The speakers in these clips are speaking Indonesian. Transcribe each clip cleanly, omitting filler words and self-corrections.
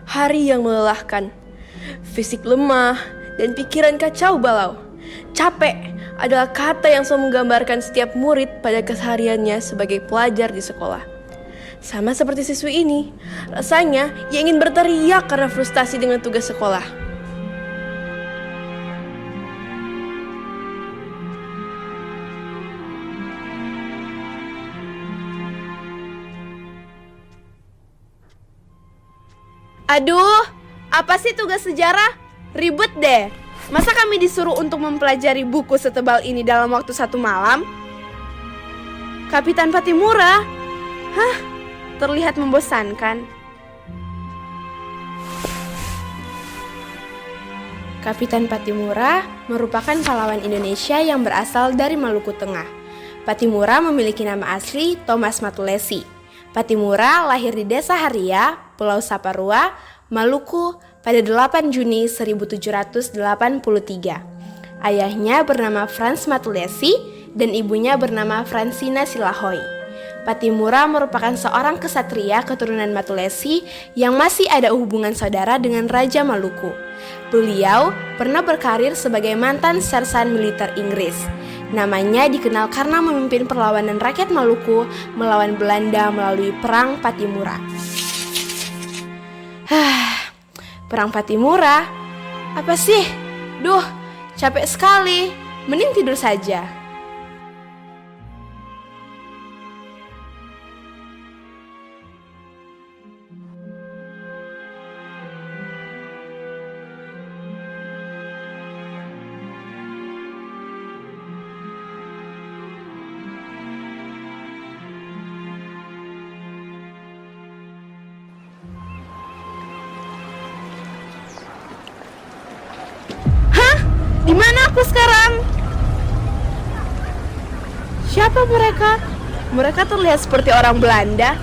Hari yang melelahkan, fisik lemah, dan pikiran kacau balau. Capek adalah kata yang selalu menggambarkan setiap murid pada kesehariannya sebagai pelajar di sekolah. Sama seperti siswi ini, rasanya ia ingin berteriak karena frustasi dengan tugas sekolah. Aduh, apa sih tugas sejarah? Ribet deh. Masa kami disuruh untuk mempelajari buku setebal ini dalam waktu 1 malam? Kapitan Patimura? Hah, terlihat membosankan. Kapitan Patimura merupakan pahlawan Indonesia yang berasal dari Maluku Tengah. Patimura memiliki nama asli Thomas Matulesi. Patimura lahir di Desa Haria, Pulau Saparua, Maluku pada 8 Juni 1783. Ayahnya bernama Frans Matulesi dan ibunya bernama Fransina Silahoi. Patimura merupakan seorang kesatria keturunan Matulesi yang masih ada hubungan saudara dengan Raja Maluku. Beliau pernah berkarir sebagai mantan sersan militer Inggris. Namanya dikenal karena memimpin perlawanan rakyat Maluku melawan Belanda melalui Perang Patimura. Perang Patimura? Apa sih? Duh, capek sekali. Mending tidur saja. Di mana aku sekarang? Siapa mereka? Mereka terlihat seperti orang Belanda.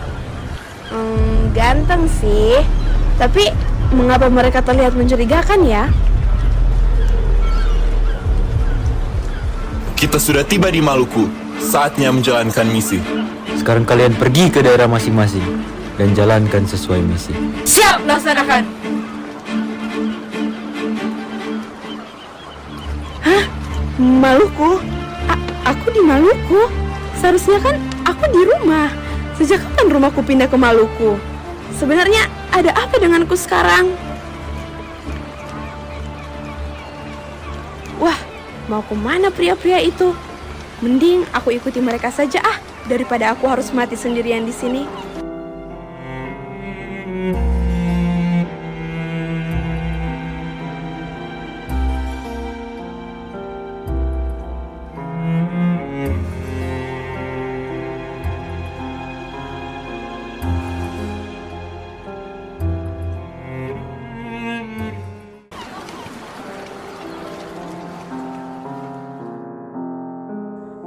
Ganteng sih. Tapi mengapa mereka terlihat mencurigakan ya? Kita sudah tiba di Maluku. Saatnya menjalankan misi. Sekarang kalian pergi ke daerah masing-masing dan jalankan sesuai misi. Siap, laksanakan! Maluku? Aku di Maluku? Seharusnya kan aku di rumah. Sejak kapan rumahku pindah ke Maluku? Sebenarnya ada apa denganku sekarang? Wah, mau kemana pria-pria itu? Mending aku ikuti mereka saja daripada aku harus mati sendirian di sini.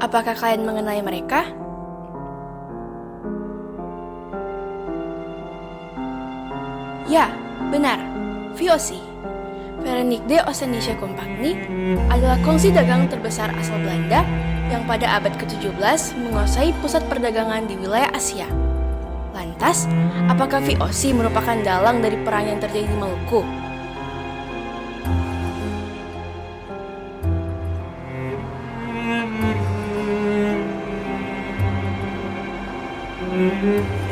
Apakah kalian mengenali mereka? Ya, benar. VOC, Verenigde Oceanische Compagnie, adalah kongsi dagang terbesar asal Belanda yang pada abad ke-17 menguasai pusat perdagangan di wilayah Asia. Lantas, apakah VOC merupakan dalang dari perang yang terjadi di Maluku?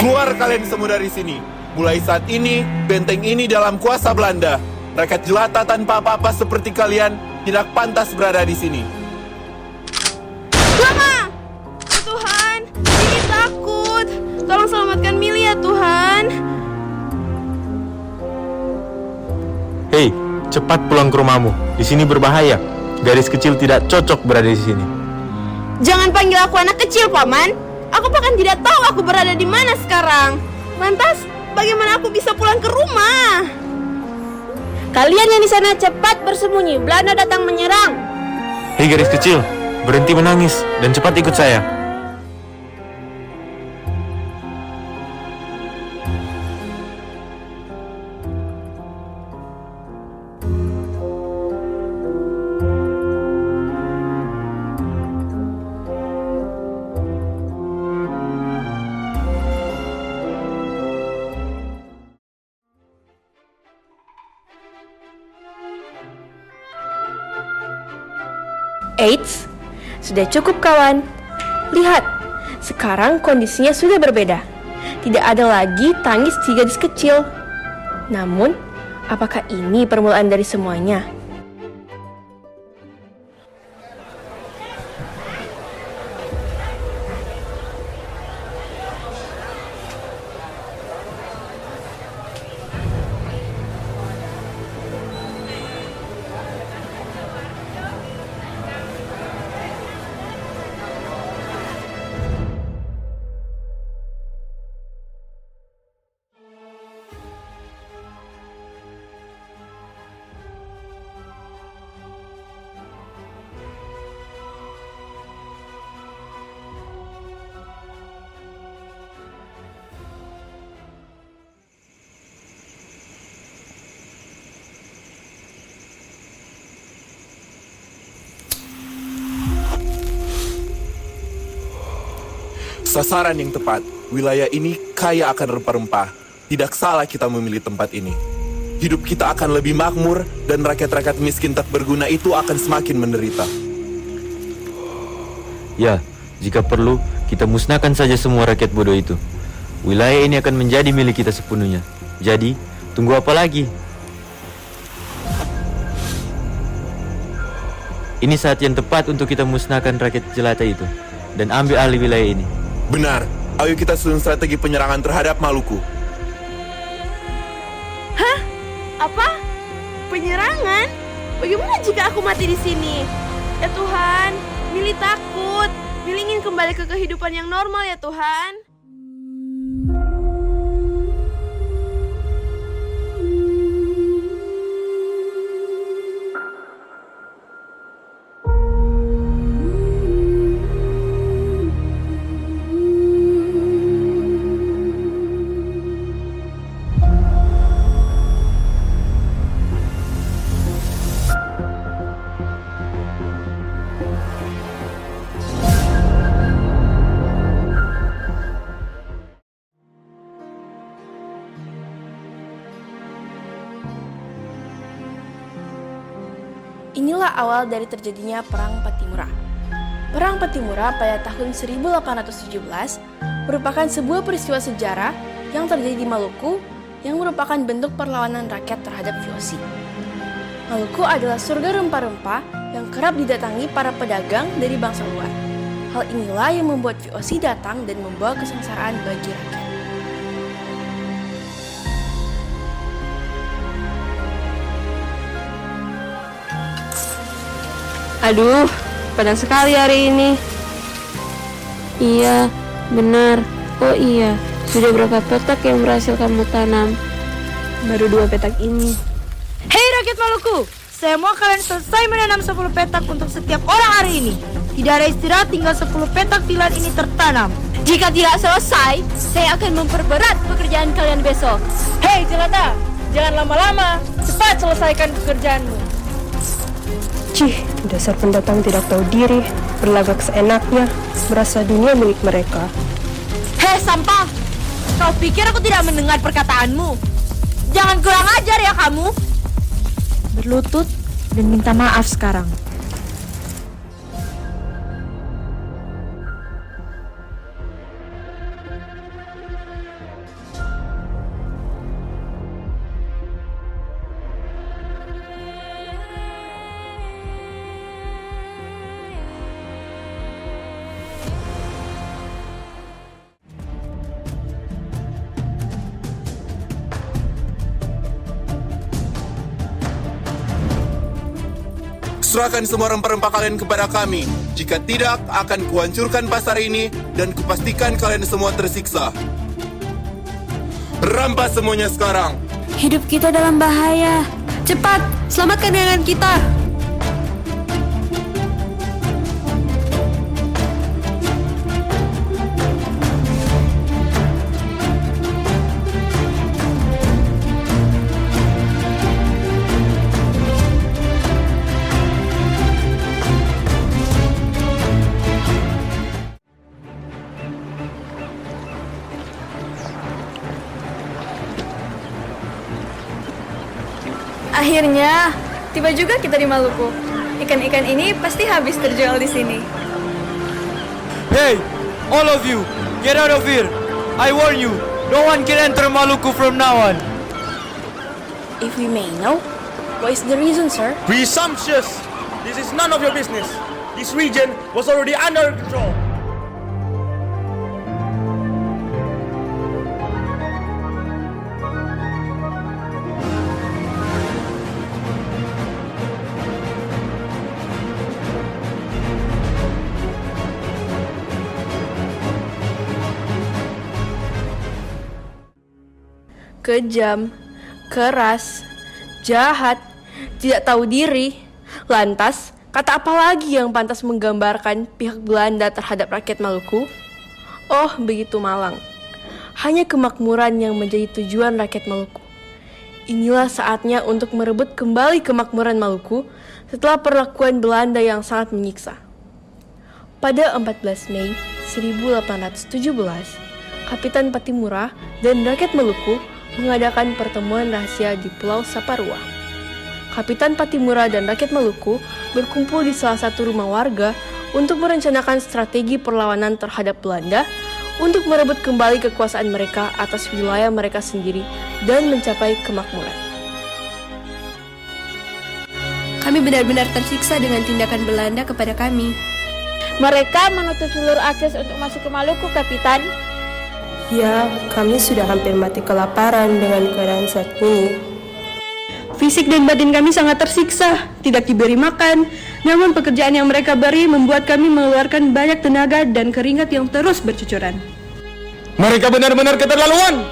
Keluar kalian semua dari sini. Mulai saat ini, benteng ini dalam kuasa Belanda. Rakyat jelata tanpa apa-apa seperti kalian tidak pantas berada di sini. Mama! Tuhan, ini takut. Tolong selamatkan Milly ya Tuhan. Hei, cepat pulang ke rumahmu. Di sini berbahaya. Gadis kecil tidak cocok berada di sini. Jangan panggil aku anak kecil, Paman. Aku bahkan tidak tahu aku berada di mana sekarang. Lantas, bagaimana aku bisa pulang ke rumah? Kalian yang di sana cepat bersembunyi. Belanda datang menyerang. Hei gadis kecil, berhenti menangis dan cepat ikut saya. Eits, sudah cukup kawan. Lihat, sekarang kondisinya sudah berbeda. Tidak ada lagi tangis si gadis kecil. Namun, apakah ini permulaan dari semuanya? Sasaran yang tepat. Wilayah ini kaya akan rempah-rempah. Tidak salah kita memilih tempat ini. Hidup kita akan lebih makmur dan rakyat-rakyat miskin tak berguna itu akan semakin menderita. Ya, jika perlu, kita musnahkan saja semua rakyat bodoh itu. Wilayah ini akan menjadi milik kita sepenuhnya. Jadi, tunggu apa lagi? Ini saat yang tepat untuk kita musnahkan rakyat jelata itu dan ambil alih wilayah ini. Benar, ayo kita susun strategi penyerangan terhadap Maluku. Apa? Penyerangan? Bagaimana jika aku mati di sini? Ya Tuhan, Mili takut. Mili ingin kembali ke kehidupan yang normal ya Tuhan. Inilah awal dari terjadinya Perang Pattimura. Perang Pattimura pada tahun 1817 merupakan sebuah peristiwa sejarah yang terjadi di Maluku yang merupakan bentuk perlawanan rakyat terhadap VOC. Maluku adalah surga rempah-rempah yang kerap didatangi para pedagang dari bangsa luar. Hal inilah yang membuat VOC datang dan membawa kesengsaraan bagi rakyat. Aduh, panas sekali hari ini. Iya, benar. Oh iya, sudah berapa petak yang berhasil kamu tanam? Baru 2 petak ini. Hei rakyat Maluku, saya mau kalian selesai menanam 10 petak untuk setiap orang hari ini. Tidak ada istirahat hingga 10 petak di lahan ini tertanam. Jika tidak selesai, saya akan memperberat pekerjaan kalian besok. Hei jelata, jangan lama-lama, cepat selesaikan pekerjaanmu. Cih, dasar pendatang tidak tahu diri, berlagak seenaknya, merasa dunia milik mereka. Hei sampah, kau pikir aku tidak mendengar perkataanmu? Jangan kurang ajar ya kamu. Berlutut dan minta maaf sekarang. Serahkan semua rempah-rempah kalian kepada kami. Jika tidak, akan kuhancurkan pasar ini dan kupastikan kalian semua tersiksa. Rampas semuanya sekarang. Hidup kita dalam bahaya. Cepat, selamatkan dagangan kita. Akhirnya, tiba juga kita di Maluku. Ikan-ikan ini pasti habis terjual di sini. Hey, all of you, get out of here. I warn you, no one can enter Maluku from now on. If we may know, what is the reason, sir? Presumptuous! This is none of your business. This region was already under control. Kejam, keras, jahat, tidak tahu diri. Lantas, kata apa lagi yang pantas menggambarkan pihak Belanda terhadap rakyat Maluku? Oh, begitu malang. Hanya kemakmuran yang menjadi tujuan rakyat Maluku. Inilah saatnya untuk merebut kembali kemakmuran Maluku setelah perlakuan Belanda yang sangat menyiksa. Pada 14 Mei 1817, Kapitan Patimura dan rakyat Maluku mengadakan pertemuan rahasia di Pulau Saparua. Kapitan Patimura dan rakyat Maluku berkumpul di salah satu rumah warga untuk merencanakan strategi perlawanan terhadap Belanda untuk merebut kembali kekuasaan mereka atas wilayah mereka sendiri dan mencapai kemakmuran. Kami benar-benar tersiksa dengan tindakan Belanda kepada kami. Mereka menutup seluruh akses untuk masuk ke Maluku, Kapitan. Ya, kami sudah hampir mati kelaparan dengan keadaan saat ini. Fisik dan batin kami sangat tersiksa, tidak diberi makan. Namun pekerjaan yang mereka beri membuat kami mengeluarkan banyak tenaga dan keringat yang terus bercucuran. Mereka benar-benar keterlaluan.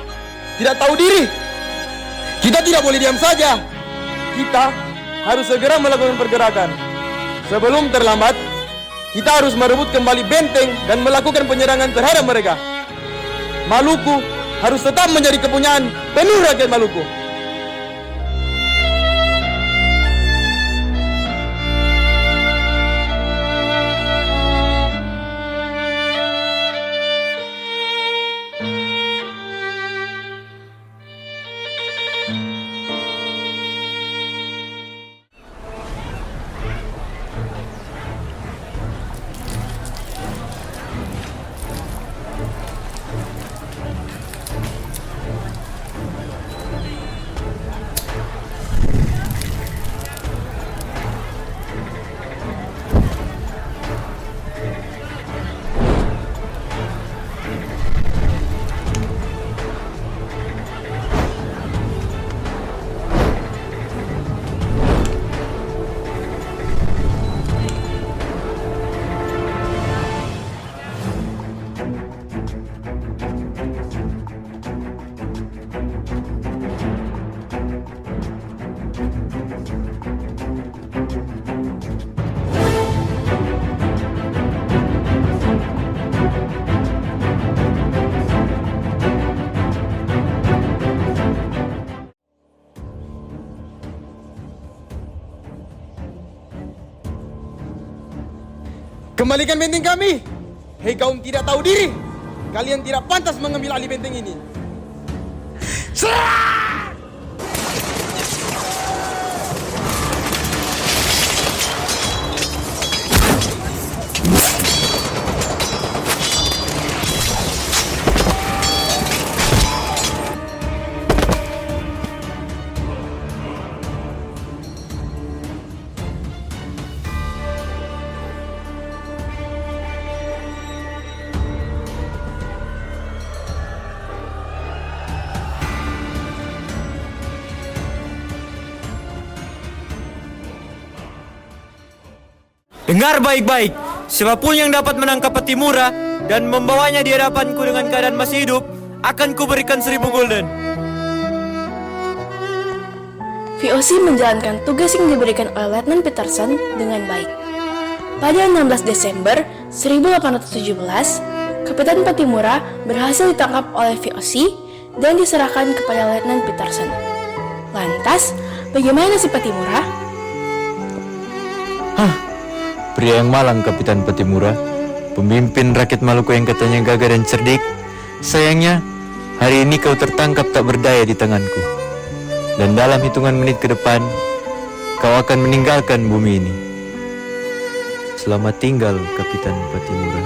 Tidak tahu diri. Kita tidak boleh diam saja. Kita harus segera melakukan pergerakan. Sebelum terlambat, kita harus merebut kembali benteng dan melakukan penyerangan terhadap mereka. Maluku harus tetap menjadi kepunyaan penuh rakyat Maluku. Kembalikan benteng kami. Hei kaum tidak tahu diri. Kalian tidak pantas mengambil alih benteng ini. Dengar baik-baik, siapapun yang dapat menangkap Patimura dan membawanya di hadapanku dengan keadaan masih hidup, akan kuberikan 1000 gulden. VOC menjalankan tugas yang diberikan oleh Letnan Peterson dengan baik. Pada 16 Desember 1817, Kapitan Patimura berhasil ditangkap oleh VOC dan diserahkan kepada Letnan Peterson. Lantas, bagaimana si Patimura? Pria yang malang, Kapitan Patimura. Pemimpin rakyat Maluku yang katanya gagah dan cerdik. Sayangnya, hari ini kau tertangkap tak berdaya di tanganku. Dan dalam hitungan menit ke depan, kau akan meninggalkan bumi ini. Selamat tinggal, Kapitan Patimura.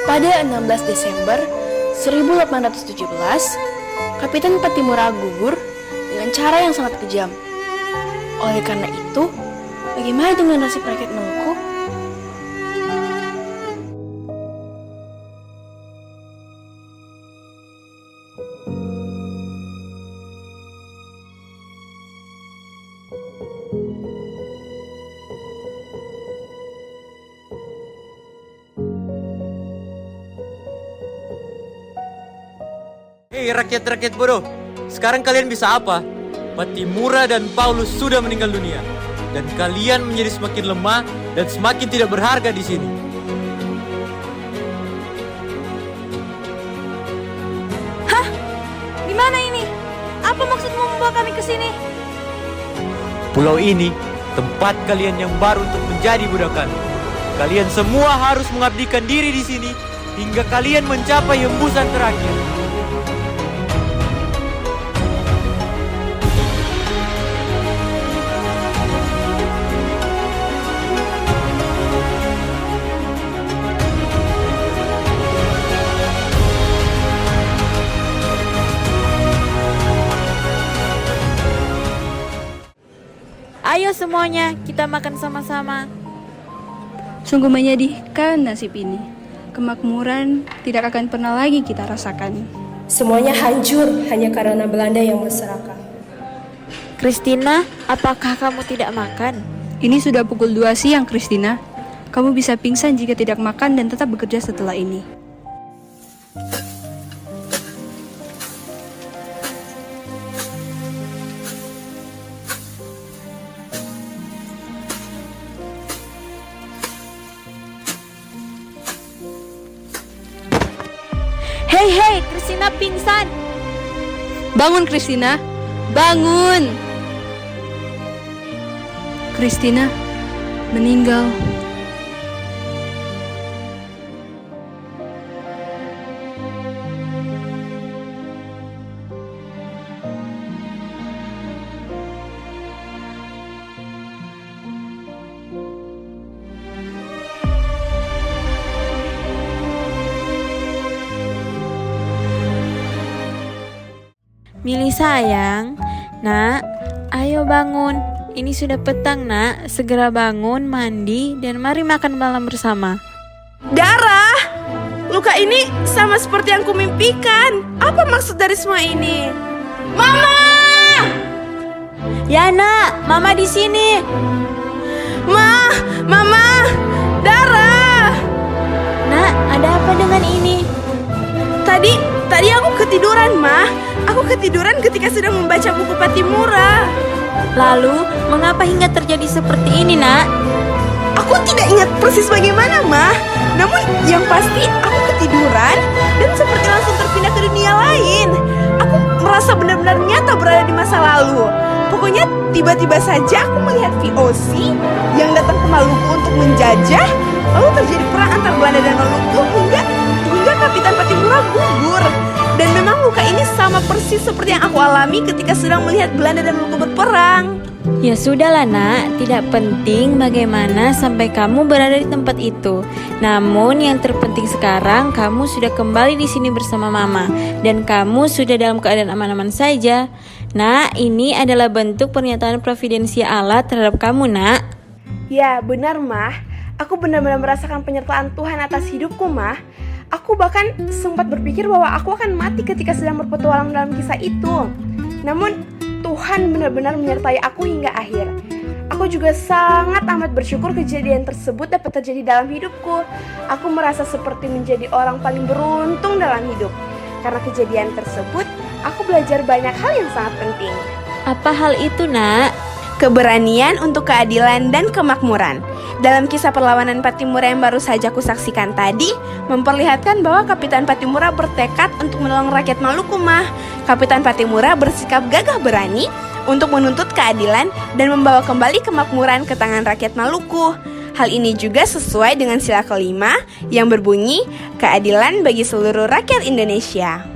Pada 16 Desember 1817, Kapitan Patimura gugur dengan cara yang sangat kejam. Oleh karena itu, bagaimana dengan nasib rakyat Maluku? Hei rakyat-rakyat bodoh, sekarang kalian bisa apa? Patimura dan Paulus sudah meninggal dunia, dan kalian menjadi semakin lemah dan semakin tidak berharga di sini. Gimana ini? Apa maksudmu membawa kami ke sini? Pulau ini tempat kalian yang baru untuk menjadi budakan. Kalian semua harus mengabdikan diri di sini hingga kalian mencapai hembusan terakhir. Ayo semuanya, kita makan sama-sama. Sungguh menyedihkan nasib ini. Kemakmuran tidak akan pernah lagi kita rasakan. Semuanya hancur hanya karena Belanda yang berseraka. Christina, apakah kamu tidak makan? Ini sudah pukul 2 siang, Christina. Kamu bisa pingsan jika tidak makan dan tetap bekerja setelah ini. Hei, Christina pingsan. Bangun, Christina. Bangun. Christina meninggal. Mili sayang, nak, ayo bangun. Ini sudah petang, nak. Segera bangun, mandi, dan mari makan malam bersama. Darah! Luka ini sama seperti yang kumimpikan. Apa maksud dari semua ini? Mama! Ya, nak, mama di sini. Mama! Darah! Nak, ada apa dengan ini? Tadi aku ketiduran, Ma. Aku ketiduran ketika sedang membaca buku Patimura. Lalu, mengapa hingga terjadi seperti ini, nak? Aku tidak ingat persis bagaimana, Ma. Namun yang pasti aku ketiduran dan seperti langsung terpindah ke dunia lain. Aku merasa benar-benar nyata berada di masa lalu. Pokoknya tiba-tiba saja aku melihat VOC yang datang ke Maluku untuk menjajah. Lalu terjadi perang antar Belanda dan Maluku hingga Kapitan Patimura gugur. Dan memang luka ini sama persis seperti yang aku alami ketika sedang melihat Belanda dan Maluku berperang. Ya sudahlah, nak, tidak penting bagaimana sampai kamu berada di tempat itu. Namun yang terpenting sekarang kamu sudah kembali di sini bersama mama dan kamu sudah dalam keadaan aman-aman saja. Nah, ini adalah bentuk pernyataan providensia Allah terhadap kamu, nak. Ya, benar, Mah. Aku benar-benar merasakan penyertaan Tuhan atas hidupku, Mah. Aku bahkan sempat berpikir bahwa aku akan mati ketika sedang berpetualang dalam kisah itu. Namun, Tuhan benar-benar menyertai aku hingga akhir. Aku juga sangat amat bersyukur kejadian tersebut dapat terjadi dalam hidupku. Aku merasa seperti menjadi orang paling beruntung dalam hidup. Karena kejadian tersebut, aku belajar banyak hal yang sangat penting. Apa hal itu, nak? Keberanian untuk keadilan dan kemakmuran. Dalam kisah perlawanan Patimura yang baru saja kusaksikan tadi, memperlihatkan bahwa Kapitan Patimura bertekad untuk menolong rakyat Maluku, Mah. Kapitan Patimura bersikap gagah berani untuk menuntut keadilan dan membawa kembali kemakmuran ke tangan rakyat Maluku. Hal ini juga sesuai dengan sila kelima yang berbunyi keadilan bagi seluruh rakyat Indonesia.